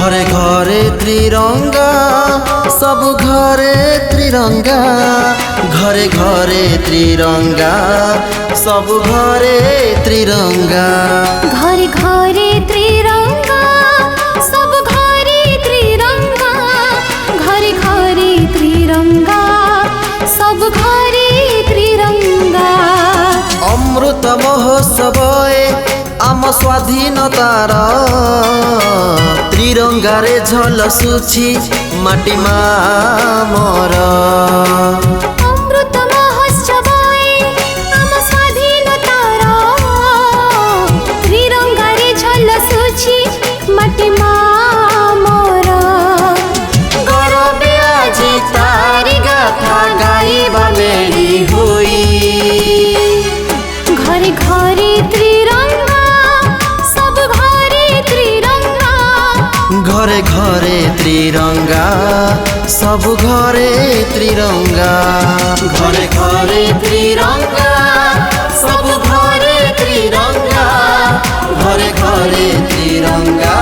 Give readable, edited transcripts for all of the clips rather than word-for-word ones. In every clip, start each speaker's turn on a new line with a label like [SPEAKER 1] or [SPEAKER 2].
[SPEAKER 1] घरे घरे त्रिरंगा सब घरे त्रिरंगा घरे घरे त्रिरंगा सब घरे त्रिरंगा
[SPEAKER 2] घरे घरे त्रिरंगा सब घरे त्रिरंगा घरे घरे त्रिरंगा सब घरे त्रिरंगा
[SPEAKER 1] अमृत महोत्सव आम स्वाधीनतार त्रिरंगारे झलसुछि माटीमा मोर
[SPEAKER 2] अमृत महोत्सव आम स्वाधीनतार त्रिरंगारे झलसुछि माटीमा मोर
[SPEAKER 1] गरबे आजि तारी गाथा गाइबा मेली हुई
[SPEAKER 2] घरे घरे त्रिरंगा सब घरे त्रिरंगा
[SPEAKER 1] घरे घरे त्रिरंगा सब घरे त्रिरंगा घरे घरे त्रिरंगा सब घरे त्रिरंगा घरे घरे त्रिरंगा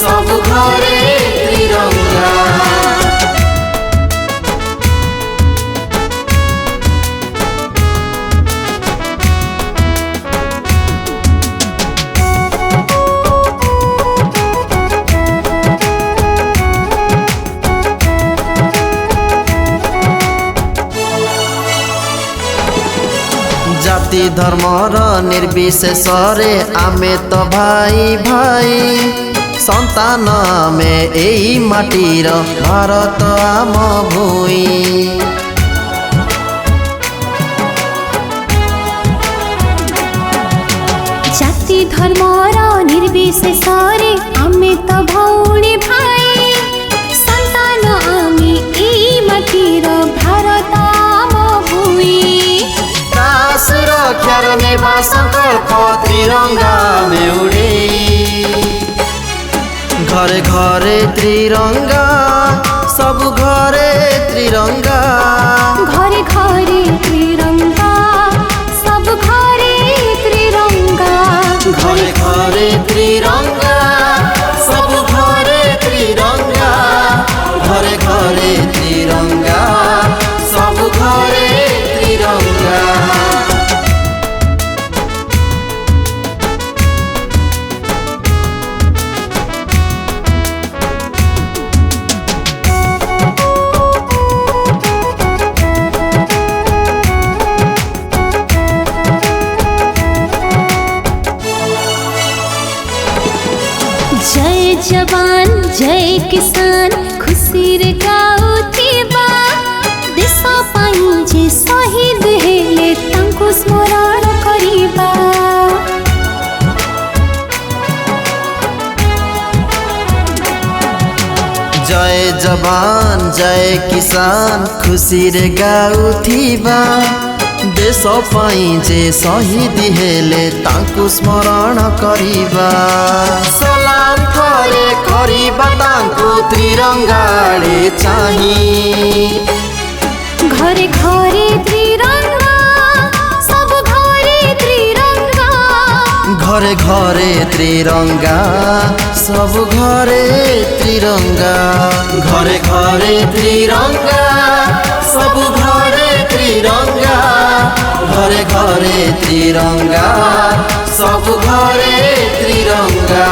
[SPEAKER 1] सब घरे त्रिरंगा जाति धर्मर निर्विशेषरे आमे तो भाई भाई संतान में एई माटीर भारत आम भूई
[SPEAKER 2] जाति धर्मर निर्विशेषरे आमे तो भौणी भाई संतान आमे एई माटीर भारत आम भूई
[SPEAKER 1] सुरक्षार नेवा संकल्प त्रिरंगा में उड़ी घरे घरे त्रिरंगा सब घरे त्रिरंगा
[SPEAKER 2] घरे घरे त्रिरंगा सब घरे त्रिरंगा
[SPEAKER 1] घरे घरे त्रिरंगा सब घरे त्रिरंगा घरे घरे त्रिरंगा सब घरे त्रिरंगा
[SPEAKER 2] जय जवान जय किसान खुशी रे गाउथिबा देश पाई जे शहीद हेले तांको स्मरण करिबा
[SPEAKER 1] जय जवान जय किसान खुशी रे गाउथिबा देश पाई जे शहीद हेले तांकु स्मरण करिबा सलाम थरे करिबा तांकु त्रिरंगाड़े चाही
[SPEAKER 2] घरे घरे त्रिरंगा सब घरे त्रिरंगा
[SPEAKER 1] घरे घरे त्रिरंगा सब घरे त्रिरंगा घरे घरे त्रिरंगा सब घरे त्रिरंगा घरे घरे त्रिरंगा सब घरे त्रिरंगा।